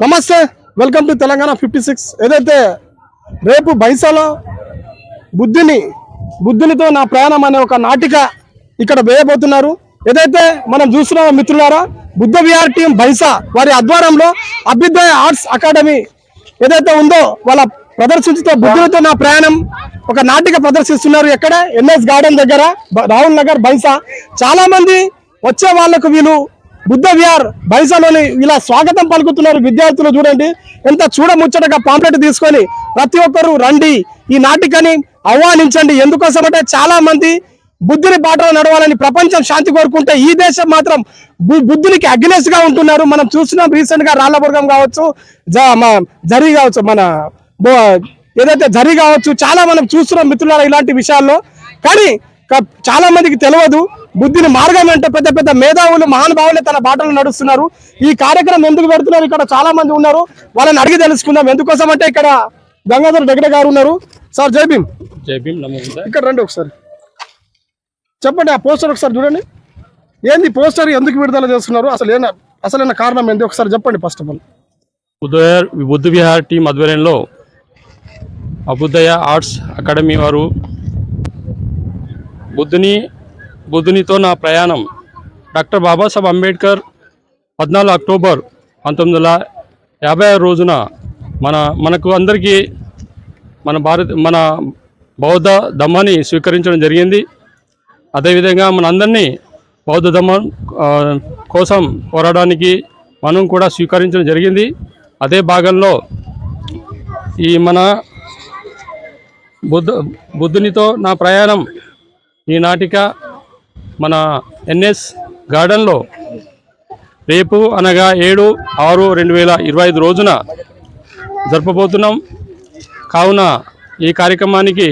నమస్తే, welcome to Telangana 56. ఏదైతే రేపు బైసాలో బుద్ధునితో నా ప్రయాణం అనే ఒక నాటిక ఇక్కడ వేయబోతున్నారు. ఏదైతే మనం చూస్తున్నామో మిత్రులారా, బుద్ధ విహార్ టీం బైసా వారి ఆధ్వర్యంలో అభ్యుదయ ఆర్ట్స్ అకాడమీ ఏదైతే ఉందో వాళ్ళ ప్రదర్శించుతో బుద్ధునితో నా ప్రయాణం ఒక నాటిక ప్రదర్శిస్తున్నారు. ఎక్కడ ఎన్ఎస్ గార్డెన్ దగ్గర, రాహుల్ నగర్ బైసా. చాలా మంది వచ్చే వాళ్లకు వీళ్ళు బుద్ధ విహార్ బైసాలోని ఇలా స్వాగతం పలుకుతున్నారు. విద్యార్థులు చూడండి ఎంత చూడముచ్చటగా పాంప్లెట్ తీసుకొని ప్రతి ఒక్కరు రండి, ఈ నాటికని ఆహ్వానించండి. ఎందుకోసమంటే చాలా మంది బుద్ధుని బాటలో నడవాలని ప్రపంచం శాంతి కోరుకుంటే ఈ దేశం మాత్రం బుద్ధునికి అగ్నెస్ట్ గా ఉంటున్నారు. మనం చూస్తున్నాం రీసెంట్ గా రాళ్లబుర్గం కావచ్చు, జరీ కావచ్చు, మన ఏదైతే జరీ కావచ్చు, చాలా మనం చూస్తున్నాం మిత్రులారా ఇలాంటి విషయాల్లో. కానీ చాలా మందికి తెలియదు బుద్ధిని మార్గం అంటే పెద్ద పెద్ద మేధావులు మహానుభావులే తన బాటలు నడుస్తున్నారు. ఈ కార్యక్రమం ఎందుకు పెడుతున్నారు, ఇక్కడ చాలా మంది ఉన్నారు, వాళ్ళని అడిగి తెలుసుకుందాం. ఎందుకోసం అంటే ఇక్కడ గంగాధర్ డెగడ గారు ఉన్నారు. సార్ జై భీమ్. జై భీమ్. ఇక్కడ రండి ఒకసారి చెప్పండి. ఆ పోస్టర్ ఒకసారి చూడండి. ఏంది పోస్టర్, ఎందుకు విడుదల చేస్తున్నారు, అసలైన కారణం ఏంది ఒకసారి చెప్పండి. First of all Buddha Vihar team ఆధ్వర్యంలో అభ్యుదయ ఆర్ట్స్ అకాడమీ వారు బుద్ధునితో నా ప్రయాణం డాక్టర్ బాబాసాహెబ్ అంబేద్కర్ 14 అక్టోబర్ 1956 రోజున మనకు అందరికీ మన బౌద్ధ ధమ్మాన్ని స్వీకరించడం జరిగింది. అదేవిధంగా మనందరినీ బౌద్ధ ధమ్మం కోసం పోరాడడానికి మనం కూడా స్వీకరించడం జరిగింది. అదే భాగంలో ఈ మన బుద్ధునితో నా ప్రయాణం ఈ నాటిక మన ఎన్ఎస్ గార్డెన్లో రేపు అనగా 7/6/2025 రోజున జరపబోతున్నాం. కావున ఈ కార్యక్రమానికి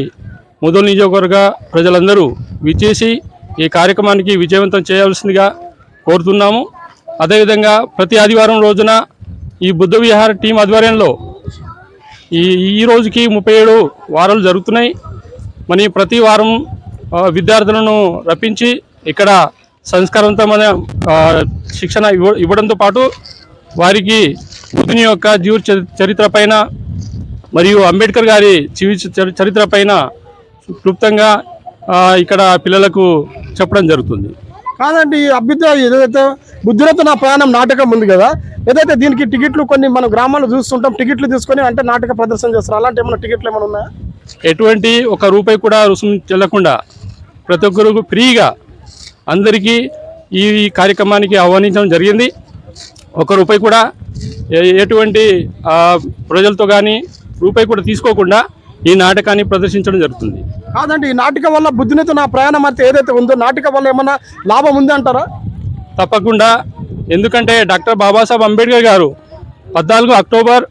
ముదల్ నియోజకవర్గ ప్రజలందరూ విచ్చేసి ఈ కార్యక్రమానికి విజయవంతం చేయవలసిందిగా కోరుతున్నాము. అదేవిధంగా ప్రతి ఆదివారం రోజున ఈ బుద్ధ విహార్ టీం ఆధ్వర్యంలో ఈ రోజుకి 37 వారాలు జరుగుతున్నాయి. మరి ప్రతి వారం విద్యార్థులను రప్పించి ఇక్కడ సంస్కారవంతమైన శిక్షణ ఇవ్వడంతో పాటు వారికి బుద్ధుని యొక్క జీవిత చరిత్ర పైన మరియు అంబేద్కర్ గారి చరిత్ర పైన క్లుప్తంగా ఇక్కడ పిల్లలకు చెప్పడం జరుగుతుంది. కాదండి, అభ్యుదయ ఏదైతే బుద్ధునితో నా ప్రయాణం నాటకం ఉంది కదా, ఏదైతే దీనికి టికెట్లు కొన్ని మన గ్రామాల్లో చూస్తుంటాం, టికెట్లు తీసుకొని అంటే నాటక ప్రదర్శన చేస్తారు. అలాంటి ఏమైనా టికెట్లు ఏమైనా ఉన్నాయా? ఎటువంటి ఒక రూపాయి కూడా రుసుము చెల్లకుండా ప్రతి ఒక్కరు ఫ్రీగా అందరికీ ఈ కార్యక్రమానికి ఆహ్వానించడం జరిగింది. 1 రూపాయి కూడా ఎటువంటి ప్రజలతో కానీ రూపాయి కూడా తీసుకోకుండా ఈ నాటకాన్ని ప్రదర్శించడం జరుగుతుంది. కాదండి, ఈ నాటకం వల్ల బుద్ధునితో నా ప్రయాణం అయితే ఏదైతే ఉందో నాటకం వల్ల ఏమన్నా లాభం ఉంది అంటారా? తప్పకుండా. ఎందుకంటే డాక్టర్ బాబాసాహెబ్ అంబేద్కర్ గారు 14 అక్టోబర్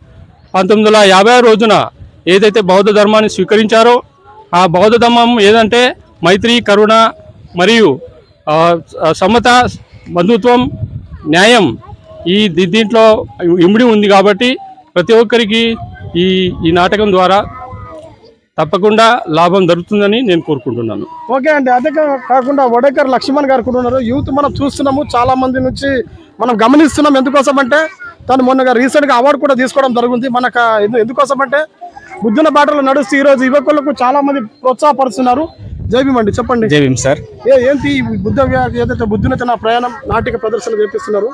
1956 రోజున ఏదైతే బౌద్ధ ధర్మాన్ని స్వీకరించారో ఆ బౌద్ధ ధర్మం ఏదంటే మైత్రి, కరుణ మరియు సమత, బంధుత్వం, న్యాయం దీంట్లో ఇమిడి ఉంది. కాబట్టి ప్రతి ఒక్కరికి ఈ నాటకం ద్వారా తప్పకుండా లాభం జరుగుతుందని నేను కోరుకుంటున్నాను. ఓకే అండి. అదే కాకుండా వడేకర్ లక్ష్మణ్ గారు కూడా ఉన్నారు. యూత్ మనం చూస్తున్నాము, చాలా మంది నుంచి మనం గమనిస్తున్నాం. ఎందుకోసం అంటే తను మొన్నగా రీసెంట్గా అవార్డు కూడా తీసుకోవడం జరుగుతుంది. మనకు ఎందుకోసం అంటే బుద్ధుని బాటలో నడుస్తూ ఈరోజు యువకులకు చాలా మంది ప్రోత్సాహపరుస్తున్నారు. జై భీమ్ అండి, చెప్పండి. జై భీమ్ సార్. ఏంటి బుద్ధ ఏదైతే బుద్ధునితో నా ప్రయాణం నాటిక ప్రదర్శన జరిపిస్తున్నారు,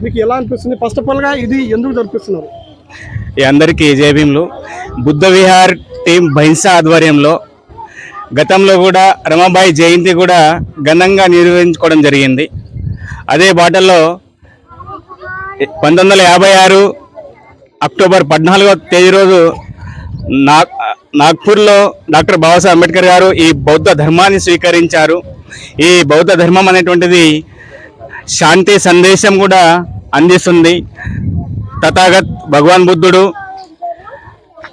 మీకు ఎలా అనిపిస్తుంది? ఫస్ట్ ఆఫ్ ఆల్ గా ఇది ఎందుకు జరిపిస్తున్నారు? అందరికీ జై భీమ్లు. బుద్ధ విహార్ టీం బైసా ఆధ్వర్యంలో గతంలో కూడా రమాబాయి జయంతి కూడా ఘనంగా నిర్వహించుకోవడం జరిగింది. అదే బాటల్లో 1956 అక్టోబర్ 14వ తేదీ రోజు నాగ్పూర్లో డాక్టర్ బాబాసాహెబ్ అంబేద్కర్ గారు ఈ బౌద్ధ ధర్మాన్ని స్వీకరించారు. ఈ బౌద్ధ ధర్మం అనేటువంటిది శాంతి సందేశం కూడా అందిస్తుంది. తథాగత్ భగవాన్ బుద్ధుడు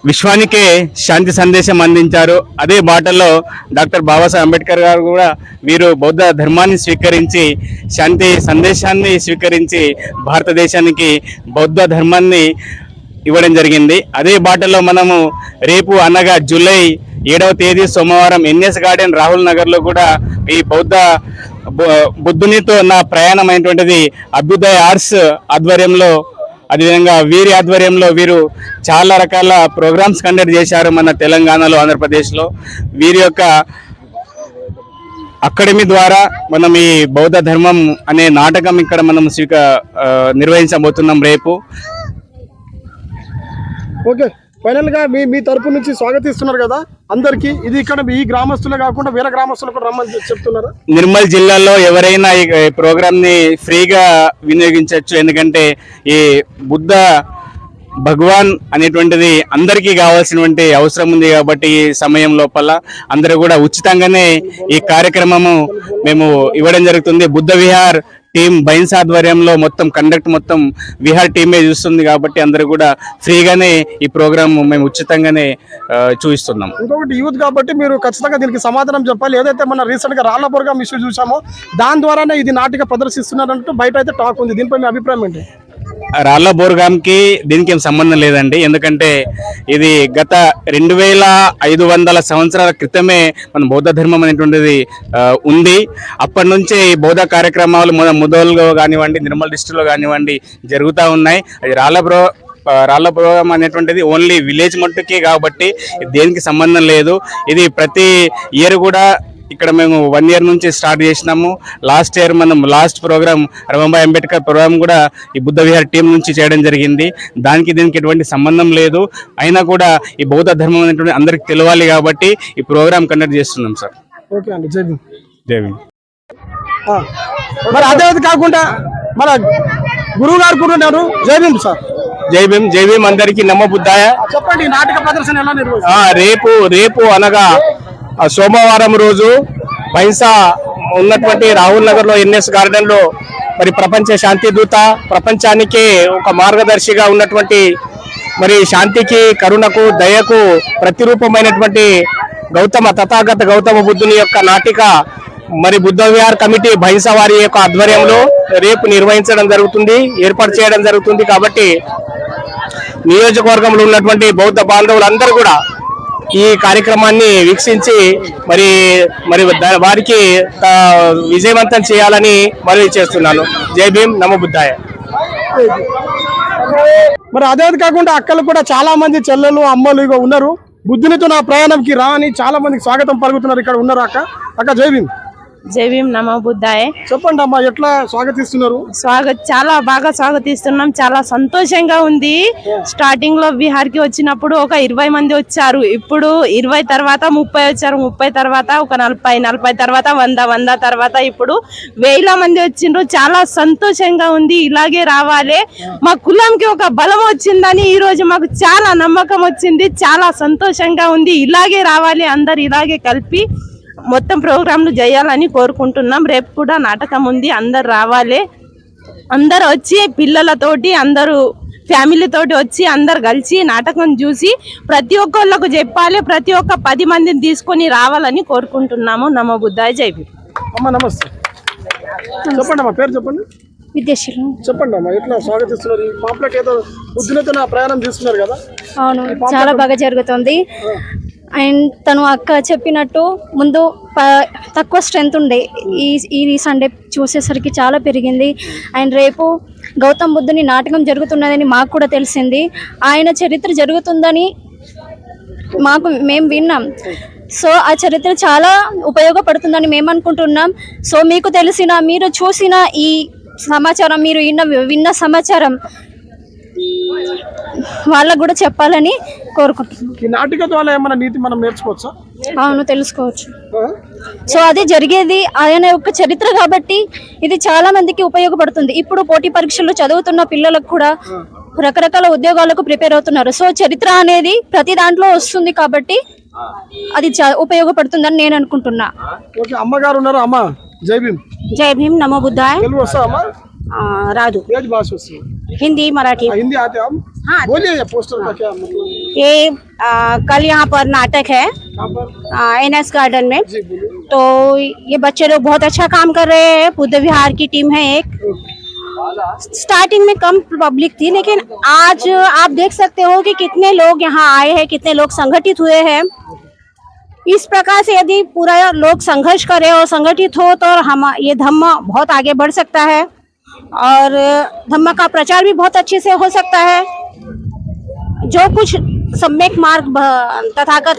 విశ్వానికే శాంతి సందేశం అందించారు. అదే బాటలో డాక్టర్ బాబాసాహెబ్ అంబేద్కర్ గారు కూడా వీరు బౌద్ధ ధర్మాన్ని స్వీకరించి శాంతి సందేశాన్ని స్వీకరించి భారతదేశానికి బౌద్ధ ధర్మాన్ని ఇవ్వడం జరిగింది. అదే బాటలో మనము రేపు అనగా జూలై 7వ తేదీ సోమవారం ఎన్ఎస్ గార్డెన్ రాహుల్ నగర్లో కూడా ఈ బుద్ధునితో నా ప్రయాణం అయినటువంటిది అభ్యుదయ ఆర్ట్స్ ఆధ్వర్యంలో అదేవిధంగా వీరి ఆధ్వర్యంలో వీరు చాలా రకాల ప్రోగ్రామ్స్ కండక్ట్ చేశారు మన తెలంగాణలో, ఆంధ్రప్రదేశ్లో. వీరి యొక్క అకాడమీ ద్వారా మనం ఈ బౌద్ధ ధర్మం అనే నాటకం ఇక్కడ మనం నిర్వహించబోతున్నాం రేపు. ఓకే, ఫైనల్ గా మీ తరపు నుంచి స్వాగతిస్తున్నారు కదా అందరికి. ఇది ఇక్కడ ఈ గ్రామస్తులే కాకుండా వేరే గ్రామస్తులు కూడా రమ్మని చెప్తున్నారు. నిర్మల్ జిల్లాలో ఎవరైనా ఈ ప్రోగ్రామ్ ని ఫ్రీగా వినియోగించవచ్చు. ఎందుకంటే ఈ బుద్ధ భగవాన్ అనేటువంటిది అందరికీ కావాల్సినటువంటి అవసరం ఉంది కాబట్టి ఈ సమయం లోపల అందరూ కూడా ఉచితంగానే ఈ కార్యక్రమము మేము ఇవ్వడం జరుగుతుంది. బుద్ధ విహార్ టీం బైన్స్ ఆధ్వర్యంలో మొత్తం విహార్ టీమే చూస్తుంది కాబట్టి అందరూ కూడా ఫ్రీగానే ఈ ప్రోగ్రామ్ మేము ఉచితంగానే చూపిస్తున్నాం. ఇంకొకటి యూత్ కాబట్టి మీరు ఖచ్చితంగా దీనికి సమాధానం చెప్పాలి. ఏదైతే మన రీసెంట్ గా రాళ్ల బోర్గం ఇష్యూ చూసామో దాని ద్వారానే ఇది నాటిక ప్రదర్శిస్తున్నారంటూ బయట అయితే టాక్ ఉంది. దీనిపై మీ అభిప్రాయం ఏంటి? రాళ్ల బోర్గాంకి దీనికి ఏం సంబంధం లేదండి. ఎందుకంటే ఇది గత 2500 సంవత్సరాల క్రితమే మన బౌద్ధ ధర్మం అనేటువంటిది ఉంది. అప్పటి నుంచే ఈ బౌద్ధ కార్యక్రమాలు ముదోల్లో కానివ్వండి, నిర్మల్ డిస్ట్రిక్ట్లో కానివ్వండి జరుగుతూ ఉన్నాయి. అది రాళ్ల ప్రోగ్రాం అనేటువంటిది ఓన్లీ విలేజ్ మట్టుకే కాబట్టి దేనికి సంబంధం లేదు. ఇది ప్రతి ఇయర్ కూడా ఇక్కడ మేము 1 year నుంచి స్టార్ట్ చేసినాము. లాస్ట్ ఇయర్ మనం ప్రోగ్రామ్ రమణభాయ్ అంబేద్కర్ ప్రోగ్రామ్ కూడా ఈ బుద్ధ విహార్ టీం నుంచి చేయడం జరిగింది. దీనికి ఎటువంటి సంబంధం లేదు. అయినా కూడా ఈ బౌద్ధ ధర్మం అనేటువంటి అందరికి తెలియాలి కాబట్టి ఈ ప్రోగ్రామ్ కండక్ట్ చేస్తున్నాం సార్. ఓకే అండి, జై భీమ్. జై భీమ్. మరి అదే కాకుండా మన గురువు గారు కూడా ఉన్నారు. జై భీమ్ సార్. జై భీమ్. జై భీమ్. అందరికీ నమో బుద్ధాయ. చెప్పండి, నాటక ప్రదర్శన ఎలా నిర్వహిస్తారు? రేపు అనగా సోమవారం రోజు బైన్సా ఉన్నటువంటి రాహుల్ నగర్ లో NS గార్డెన్ లో మరి ప్రపంచ శాంతి దూత, ప్రపంచానికే ఒక మార్గదర్శిగా ఉన్నటువంటి మరి శాంతికి, కరుణకు, దయకు ప్రతిరూపమైనటువంటి తథాగత గౌతమ బుద్ధుని యొక్క నాటిక మరి బుద్ధ విహార్ కమిటీ బైన్సా వారి యొక్క ఆధ్వర్యంలో రేపు నిర్వహించడం జరుగుతుంది, ఏర్పాటు చేయడం జరుగుతుంది. కాబట్టి నియోజకవర్గంలో ఉన్నటువంటి బౌద్ధ బాంధవులందరూ కూడా ఈ కార్యక్రమాన్ని వీక్షించి మరి వారికి విజయవంతం చేయాలని మనవి చేస్తున్నాను. జై భీమ్, నమో బుద్ధాయ. మరి అదే కాకుండా అక్కలు కూడా చాలా మంది చెల్లెలు, అమ్మలు ఇక ఉన్నారు. బుద్ధునితో నా ప్రయాణంకి రా అని చాలా మందికి స్వాగతం పలుకుతున్నారు. ఇక్కడ ఉన్నారు అక్క. జై భీమ్. జై భీమ్, నమో బుద్ధాయ. చెప్పండి అమ్మా, ఎట్లా స్వాగతిస్తున్నారు? చాలా బాగా స్వాగతిస్తున్నాం. చాలా సంతోషంగా ఉంది. స్టార్టింగ్ లో విహార్ కి వచ్చినప్పుడు ఒక 20 మంది వచ్చారు. ఇప్పుడు 20 తర్వాత 30 వచ్చారు. 30 తర్వాత ఒక 40 తర్వాత 100 తర్వాత ఇప్పుడు 1000 మంది వచ్చిండ్రు. చాలా సంతోషంగా ఉంది. ఇలాగే రావాలి. మా కులంకి ఒక బలం వచ్చిందని ఈ రోజు మాకు చాలా నమ్మకం వచ్చింది. చాలా సంతోషంగా ఉంది. ఇలాగే రావాలి, అందరు ఇలాగే కలిపి మొత్తం ప్రోగ్రాంలు చేయాలని కోరుకుంటున్నాం. రేపు కూడా నాటకం ఉంది, అందరు రావాలి. అందరు వచ్చి పిల్లలతోటి, అందరూ ఫ్యామిలీతోటి వచ్చి అందరు కలిసి నాటకం చూసి ప్రతి ఒక్కళ్ళకు చెప్పాలి. ప్రతి ఒక్క 10 మందిని తీసుకొని రావాలని కోరుకుంటున్నాము. నమో బుద్ధాయ. జై భీమ్. అమ్మా నమస్తే. చెప్పండి అమ్మా, పేరు చెప్పండి. విద్యాశీలం. చెప్పండి అమ్మా, ఎట్లా స్వాగతిస్తున్నారు? ఈ పాంప్లెట్ ఏదో బుద్ధునితో నా ప్రయాణం చేస్తున్నారు కదా? అవును, చాలా బాగా జరుగుతుంది. అండ్ తను అక్క చెప్పినట్టు ముందు తక్కువ స్ట్రెంత్ ఉండే, ఈ సండే చూసేసరికి చాలా పెరిగింది. అండ్ రేపు గౌతమ్ బుద్ధుని నాటకం జరుగుతున్నదని మాకు కూడా తెలిసింది. ఆయన చరిత్ర జరుగుతుందని మేము విన్నాం. సో ఆ చరిత్ర చాలా ఉపయోగపడుతుందని మేము అనుకుంటున్నాం. సో మీకు తెలిసిన, మీరు చూసిన ఈ సమాచారం, మీరు విన్న సమాచారం వాళ్ళకు కూడా చెప్పాలని కోరుకుంటున్నాం. ఈ నాటిక ద్వారా ఏమైనా నీతి మనం నేర్చుకోవచ్చా? అవును, తెలుసుకోవచ్చు. సో అది జరిగేది ఆయన యొక్క చరిత్ర కాబట్టి ఇది చాలా మందికి ఉపయోగపడుతుంది. ఇప్పుడు పోటీ పరీక్షల్లో చదువుతున్న పిల్లలకు కూడా రకరకాల ఉద్యోగాలకు ప్రిపేర్ అవుతున్నారు. సో చరిత్ర అనేది ప్రతి దాంట్లో వస్తుంది కాబట్టి అది ఉపయోగపడుతుందని నేను అనుకుంటున్నా. ఓకే, అమ్మగారు ఉన్నారు. అమ్మ జై భీమ్. జై భీమ్, నమో బుద్ధాయ. తెలుగు వస్తా అమ్మా? राधु भाषा वस्तु हिंदी मराठी हिंदी आते हम। हाँ, बोलिए ये पोस्टर का क्या मतलब? ये कल यहाँ पर नाटक है NS गार्डन में, तो ये बच्चे लोग बहुत अच्छा काम कर रहे हैं। बुद्ध विहार की टीम है एक। स्टार्टिंग में कम पब्लिक थी, लेकिन आज आप देख सकते हो कि कितने लोग यहाँ आए हैं, कितने लोग संगठित हुए हैं। इस प्रकार से यदि पूरा लोग संघर्ष करें और संगठित हो तो हम ये धम्म बहुत आगे बढ़ सकता है। और धम्म का प्रचार भी बहुत अच्छे से हो सकता है। जो कुछ सम्यक मार्ग तथागत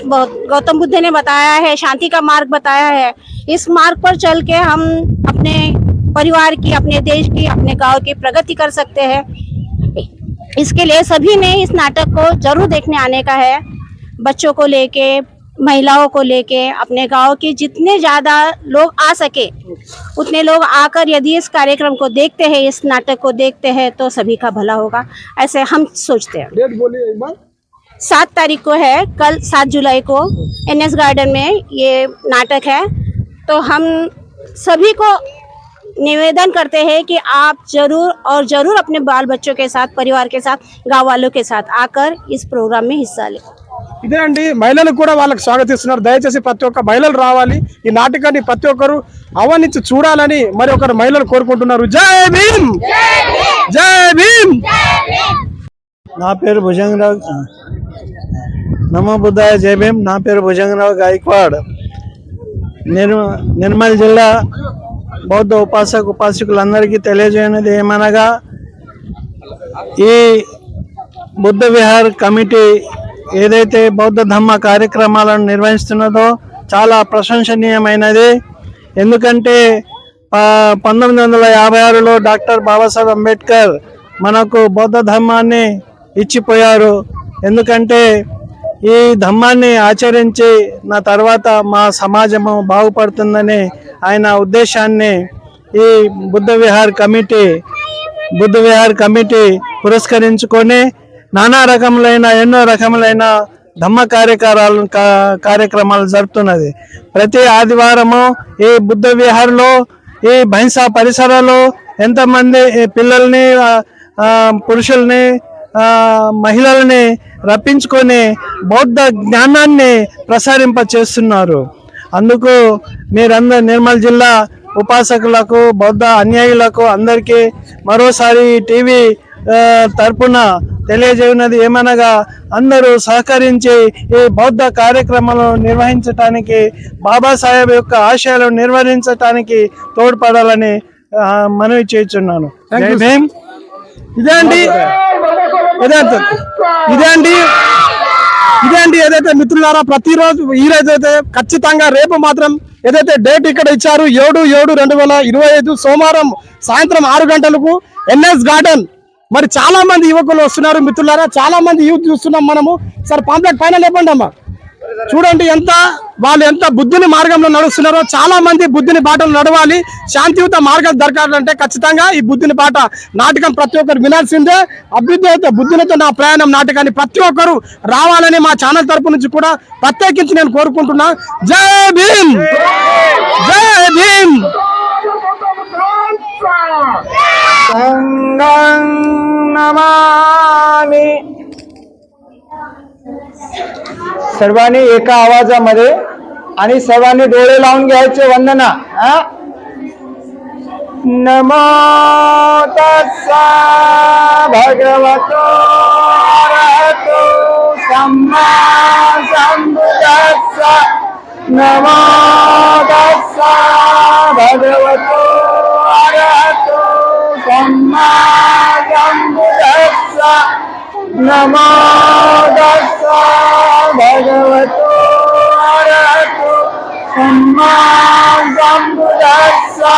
गौतम बुद्ध ने बताया है, शांति का मार्ग बताया है, इस मार्ग पर चल के हम अपने परिवार की, अपने देश की, अपने गांव की प्रगति कर सकते हैं। इसके लिए सभी ने इस नाटक को जरूर देखने आने का है। बच्चों को लेके, महिलाओं को लेके, अपने गांव के जितने ज्यादा लोग आ सके उतने लोग आकर यदि इस कार्यक्रम को देखते हैं, इस नाटक को देखते हैं, तो सभी का भला होगा, ऐसे हम सोचते हैं। डेट बोलिए एक बार। 7 तारीख को है, कल 7 जुलाई को NS गार्डन में ये नाटक है। तो हम सभी को निवेदन करते हैं कि आप जरूर और जरूर अपने बाल बच्चों के साथ, परिवार के साथ, गांव वालों के साथ आकर इस प्रोग्राम में हिस्सा लें। ఇదే అండి, మహిళలు కూడా వాళ్ళకి స్వాగతిస్తున్నారు. దయచేసి ప్రతి ఒక్క మహిళలు రావాలి, ఈ నాటకాన్ని ప్రతి ఒక్కరు ఆహ్వానించి చూడాలని మరి ఒకరు మహిళలు కోరుకుంటున్నారు. జై భీమ్, జై భీమ్. నా పేరు భుజంగరావు. నమో బుద్ధాయ, జై భీమ్. నా పేరు భుజంగరావు గాయక్వాడ్. నిర్మల్ జిల్లా బౌద్ధ ఉపాసకులందరికీ తెలియజేయనిది ఏమనగా, ఈ బుద్ధ విహార్ కమిటీ ఏదైతే బౌద్ధ ధమ్మ కార్యక్రమాలను నిర్వహిస్తున్నదో చాలా ప్రశంసనీయమైనది. ఎందుకంటే 1956లో డాక్టర్ బాబాసాహెబ్ అంబేద్కర్ మనకు బౌద్ధ ధర్మాన్ని ఇచ్చిపోయారు. ఎందుకంటే ఈ ధమ్మాన్ని ఆచరించి నా తర్వాత మా సమాజము బాగుపడుతుందని ఆయన ఉద్దేశాన్ని ఈ బుద్ధ విహార్ కమిటీ పురస్కరించుకొని నానా రకములైన, ఎన్నో రకములైన ధమ్మ కార్యక్రమాలు జరుపుతున్నది. ప్రతి ఆదివారము ఈ బుద్ధ విహార్లో, ఈ బైంసా పరిసరాల్లో ఎంతమంది పిల్లల్ని, పురుషుల్ని, మహిళల్ని రప్పించుకొని బౌద్ధ జ్ఞానాన్ని ప్రసారింప చేస్తున్నారు. అందుకు మీరందరూ నిర్మల్ జిల్లా ఉపాసకులకు, బౌద్ధ అనుయాయులకు అందరికీ మరోసారి టీవీ తరపున తెలియజేయనది ఏమనగా, అందరూ సహకరించి ఈ బౌద్ధ కార్యక్రమాలను నిర్వహించటానికి, బాబాసాహెబ్ యొక్క ఆశయాలను నిర్వహించటానికి తోడ్పడాలని మనవి చేస్తున్నాను. జై భీమ్. ఇదే అండి ఏదైతే మిత్రులారా, ప్రతిరోజు ఈరోజైతే ఖచ్చితంగా రేపు మాత్రం ఏదైతే డేట్ ఇక్కడ ఇచ్చారు 7/7/2025 సోమవారం సాయంత్రం 6 గంటలకు NS గార్డెన్. మరి చాలా మంది యువకులు వస్తున్నారు మిత్రులారా, చాలా మంది యూత్ చూస్తున్నాం మనము. సార్ పాంప్లెట్ పైన లేపండి అమ్మా. చూడండి వాళ్ళు ఎంత బుద్ధిని మార్గంలో నడుస్తున్నారో. చాలా మంది బుద్ధిని బాటలు నడవాలి. శాంతియుత మార్గం దొరకాలంటే ఖచ్చితంగా ఈ బుద్ధిని బాట నాటకం ప్రతి ఒక్కరు వినాల్సిందే. అభ్యుదయత బుద్ధినితో నా ప్రయాణం నాటకాన్ని ప్రతి ఒక్కరు రావాలని మా ఛానల్ తరపు నుంచి కూడా ప్రత్యేకించి నేను కోరుకుంటున్నా. జై భీమ్, జై భీమ్. संगं नमामि. सर्वांनी एका आवाजामध्ये आणि सर्वांनी डोळे लावून घ्यायचे. वंदना. नमो तस्सा भगवतो अरहतो सम्मा सम्बुद्धस्सा. नमो तस्सा भगवतो अरहतो सम्मा सम्बुद्धस्सा. नमो तस्सा भगवतो अरहतो सम्मा सम्बुद्धस्सा.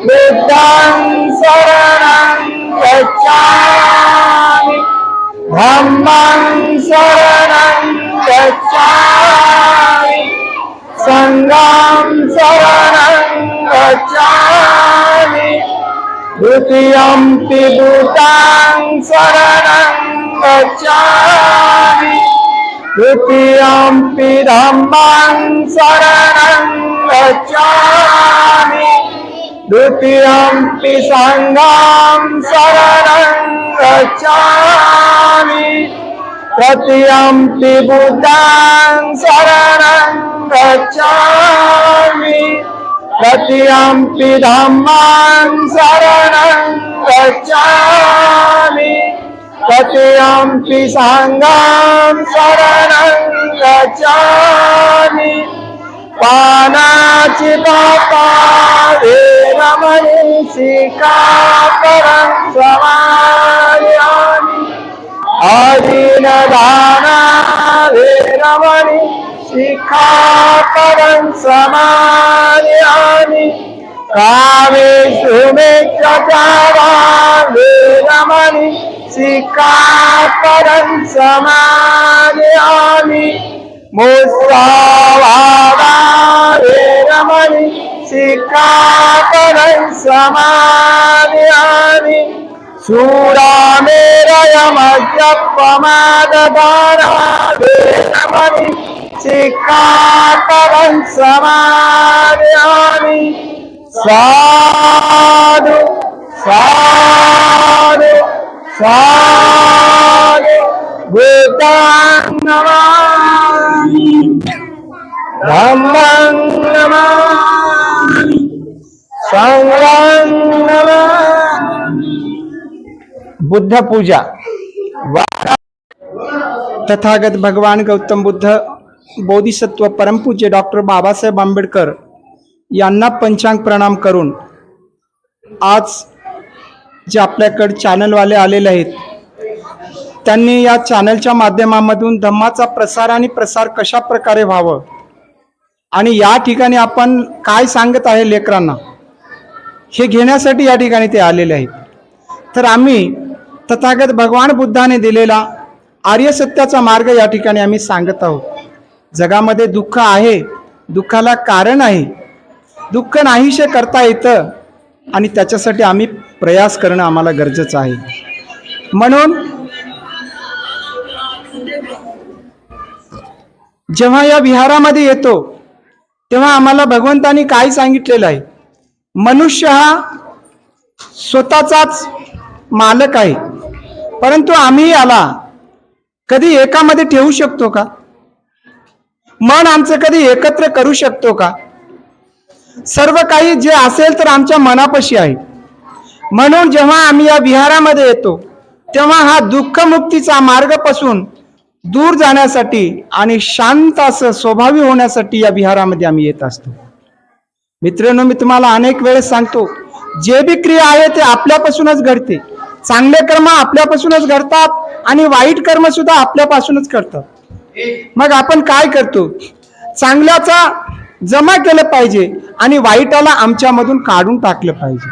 बुद्धं शरणं गच्छामि, धम्मं शरणं गच्छामि, संघं शरणं गच्छामि, द्वितीयंपि बुद्धं शरणं गच्छामि, द्वितीयंपि धम्मं शरणं गच्छामि, द्वितीयंपि संघं शरणं गच्छामि, तृतीयंपि बुद्धं शरणं गच्छामि, तृतीयंपि धम्मं शरणं गच्छामि, तृतीयंपि संघं शरणं गच्छामि, पानाची बापा रमणी सिकापरं समायामि आदीन दाना रमणी सिकापरं समायामि कामेषु मिच्छाचारा रमणी सिकापरं समायामि मुसावादा रमणी सिकापरं समायामि सूरामेरयमद्यपमाददाना रमणी सिकापरं समायामि साधु साधु साधु बुद्धं नमामि धम्मं नमामि संघं नमामि। बुद्ध पूजा। तथागत भगवान गौतम बुद्ध बोधिसत्व परमपूज्य डॉक्टर बाबासाहेब आंबेडकर यांना पंचांग प्रणाम करून आज जे आपल्याकडे चॅनलवाले आलेले आहेत त्यांनी या चॅनलच्या माध्यमामधून धम्माचा प्रसार आणि प्रसार कशा प्रकारे व्हावं आणि या ठिकाणी आपण काय सांगत आहे लेकरांना हे घेण्यासाठी या ठिकाणी ते आलेले आहेत। तर आम्ही तथागत भगवान बुद्धाने दिलेला आर्य सत्याचा मार्ग या ठिकाणी आम्ही सांगत आहोत। जगामध्ये दुःख आहे, दुःखाला कारण आहे, दुःख नाहीसे करता येतं आणि त्याच्यासाठी आम्ही प्रयास करणं आम्हाला गरजेचं आहे। म्हणून जेव्हा या विहारामध्ये येतो तेव्हा आम्हाला भगवंतानी काय सांगितलेलं आहे, मनुष्य हा स्वतःचाच मालक आहे, परंतु आम्ही याला कधी एकामध्ये ठेवू शकतो का? मन आमचं कधी एकत्र करू शकतो का? सर्व काही जे असेल तर आमच्या मनापाशी आहे। म्हणून जेव्हा आम्ही या विहारामध्ये येतो तेव्हा हा दुःखमुक्तीचा मार्गापासून दूर जाण्यासाठी आणि शांत असं स्वभावी होण्यासाठी या विहारामध्ये आम्ही येत असतो। मित्रांनो, मी तुम्हाला अनेक वेळेस सांगतो, जे बी क्रिया आहे ते आपल्यापासूनच घडते। चांगले कर्म आपल्यापासूनच घडतात आणि वाईट कर्म सुद्धा आपल्यापासूनच करतात। मग आपण काय करतो? चांगल्याचा जमा केलं पाहिजे आणि वाईटाला आमच्यामधून काढून टाकलं पाहिजे।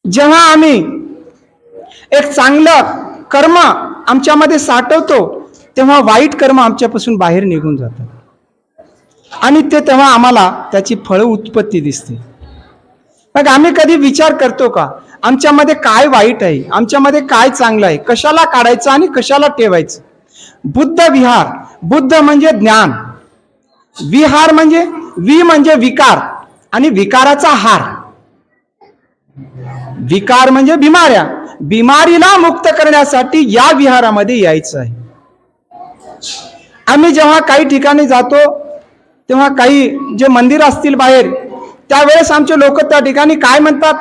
जेव्हा आम्ही एक चांगलं कर्म आमच्यामध्ये साठवतो तेव्हा वाईट कर्म आमच्यापासून बाहेर निघून जातात आणि ते तेव्हा आम्हाला त्याची फळ उत्पत्ती दिसते। मग आम्ही कधी विचार करतो का आमच्यामध्ये काय वाईट आहे, आमच्यामध्ये काय चांगलं आहे, कशाला काढायचं आणि कशाला ठेवायचं? बुद्ध विहार, बुद्ध म्हणजे ज्ञान, विहार म्हणजे म्हणजे विकार आणि विकाराचा हार। विकार म्हणजे बिमाऱ्या, बिमारीला मुक्त करण्यासाठी या विहारामध्ये यायचं आहे। आम्ही जेव्हा काही ठिकाणी जातो तेव्हा काही जे मंदिर असतील बाहेर, त्यावेळेस आमचे लोक त्या ठिकाणी काय म्हणतात?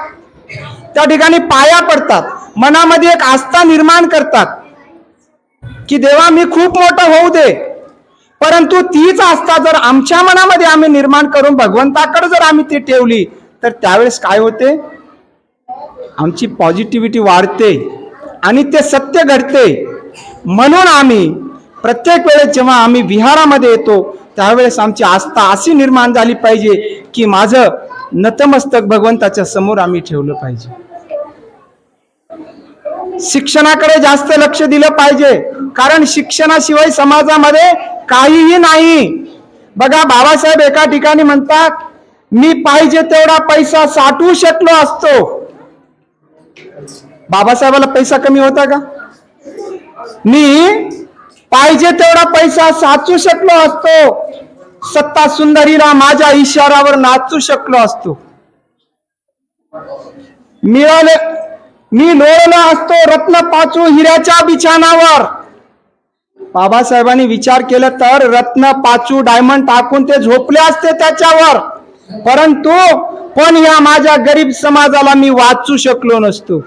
त्या ठिकाणी पाया पडतात, मनामध्ये एक आस्था निर्माण करतात की देवा मी खूप मोठं होऊ दे। परंतु तीच आस्था जर आमच्या मनामध्ये आम्ही निर्माण करून भगवंताकडे जर आम्ही ती ठेवली तर त्यावेळेस काय होते? आमची पॉझिटिव्हिटी वाढते आणि ते सत्य घडते। म्हणून आम्ही प्रत्येक वेळेस जेव्हा आम्ही विहारामध्ये येतो त्यावेळेस आमची आस्था अशी निर्माण झाली पाहिजे की माझं नतमस्तक भगवंताच्या समोर आम्ही ठेवलं पाहिजे। शिक्षणाकडे जास्त लक्ष दिलं पाहिजे, कारण शिक्षणाशिवाय समाजामध्ये काहीही नाही। बघा, बाबासाहेब एका ठिकाणी म्हणतात, मी पाहिजे तेवढा पैसा साठवू शकलो असतो। बाबासाहेबाला पैसा कमी होता का? मी पाहिजे तेवढा पैसा साचू शकलो असतो, सत्ता सुंदरीला माझ्या इशारावर नाचू शकलो असतो, मी लोळलो असतो रत्न पाचू हिऱ्याच्या बिछाणावर। बाबासाहेबांनी विचार केला तर रत्न पाचू डायमंड टाकून ते झोपले असते त्याच्यावर, पण या माझ्या गरीब समाजाला मी वाचू शकलो नसतो।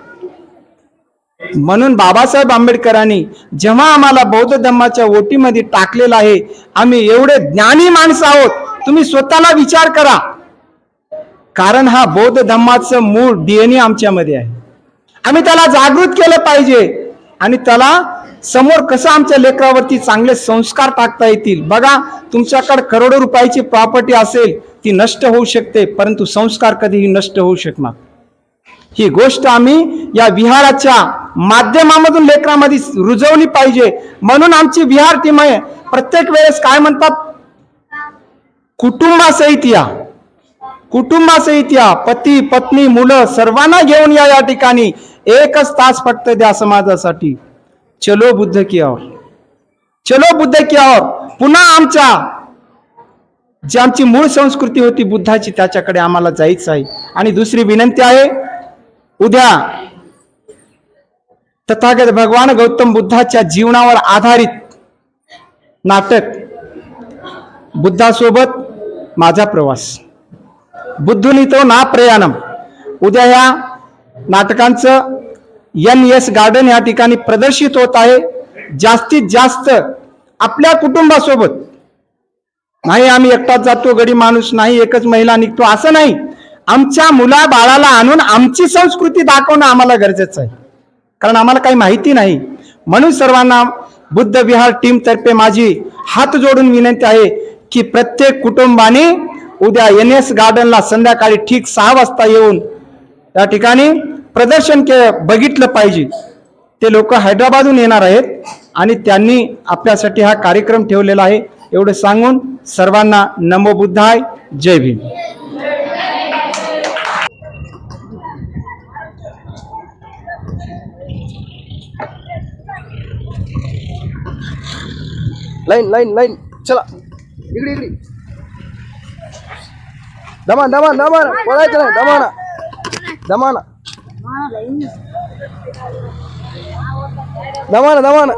म्हणून बाबासाहेब आंबेडकरांनी जेव्हा आम्हाला बौद्ध धर्माच्या ओटीमध्ये टाकलेलं आहे, आम्ही एवढे ज्ञानी माणसं आहोत, तुम्ही स्वतःला विचार करा. कारण हा बौद्ध धर्माचं मूळ डीएनए आमच्यामध्ये आहे. आम्ही त्याला जागृत केलं पाहिजे आणि त्याला समोर कसं आमच्या लेकरावरती चांगले संस्कार टाकता येतील. बघा, तुमच्याकडे करोडो रुपयाची प्रॉपर्टी असेल, ती नष्ट होऊ शकते, परंतु संस्कार कधीही नष्ट होऊ शकणार. ही गोष्ट आम्ही या विहाराच्या माध्यमामधून लेकरांमध्ये रुजवली पाहिजे. म्हणून आमची विहार टीम आहे. प्रत्येक वेळेस काय म्हणतात, कुटुंबासहित या, कुटुंबासहित या, पती पत्नी मुलं सर्वांना घेऊन या ठिकाणी. एकच तास फक्त द्या समाजासाठी. चलो बुद्ध की ओर, चलो बुद्ध की ओर. पुन्हा आमच्या जी आमची मूळ संस्कृती होती बुद्धाची, त्याच्याकडे आम्हाला जायचं आहे. आणि दुसरी विनंती आहे, उद्या तथागत भगवान गौतम बुद्धाच्या जीवनावर आधारित नाटक बुद्धासोबत माझा प्रवास, बुद्धुनितो ना प्रयाणम. उद्या ह्या नाटकांचं NS गार्डन या ठिकाणी प्रदर्शित होत आहे. जास्तीत जास्त आपल्या कुटुंबासोबत, नाही आम्ही एकटाच जातो, गडी माणूस नाही, एकच महिला निघतो, असं नाही. आमच्या मुला बाळाला आणून आमची संस्कृती दाखवणं आम्हाला गरजेचं आहे, कारण आम्हाला काही माहिती नाही. म्हणून सर्वांना बुद्ध विहार टीम तर्फे माझी हात जोडून विनंती आहे की प्रत्येक कुटुंबाने उद्या NS गार्डनला संध्याकाळी ठीक 6 वाजता येऊन त्या ठिकाणी प्रदर्शन बघितलं पाहिजे. ते लोक हैदराबादहून येणार आहेत आणि त्यांनी आपल्यासाठी हा कार्यक्रम ठेवलेला आहे. एवढं सांगून सर्वांना नमो बुद्धाय, जय भीम. लाईन लाईन लाईन, चला इकडे इकडे. दमान दमान दमान, पळायचं नाही, दमाना दमाना दमाना दमाना.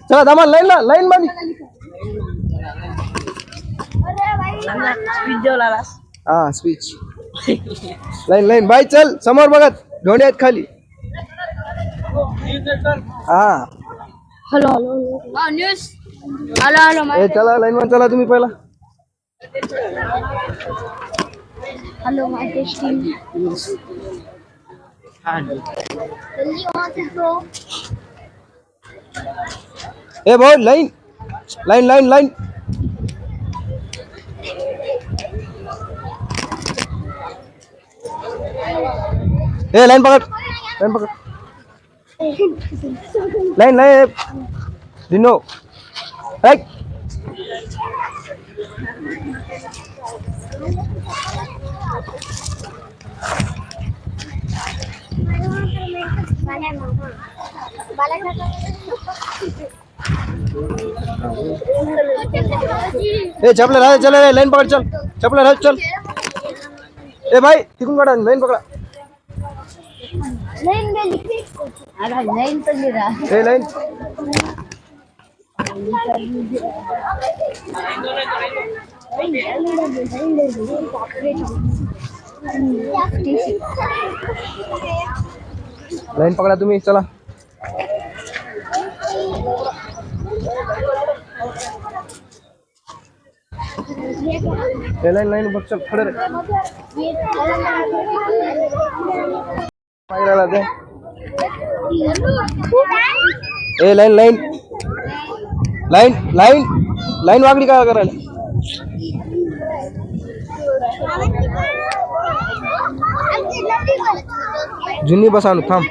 चला दमान, लाईन ला, लाईन बांधी. हा स्पीच, लाईन लाईन बाई. चल समोर बघत, ढोंडे आहेत खाली. हा हॅलो न्यूज. हॅलो चला लाईन मध्ये चला तुम्ही पहिला. हॅलो ए भाऊ, लाईन लाईन लाईन लाईन. ए लाईन पकड, लाईन पकड, लाईन लाईन. दिनो ऐक, ए चपले राह, चल लाईन पकड, चल चपले राह, चल. ए भाई तिकून काढा, लाईन पकडा. ए लाईन. लाईन पकडा तुम्ही, चला. लाईन लाईन बघ, चल खडे रे. ए line line line line line वागडी काय करायला. जुनी बस आणू, थांब.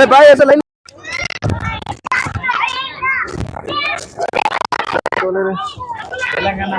भाई ऐसा लाइन తెలంగాణ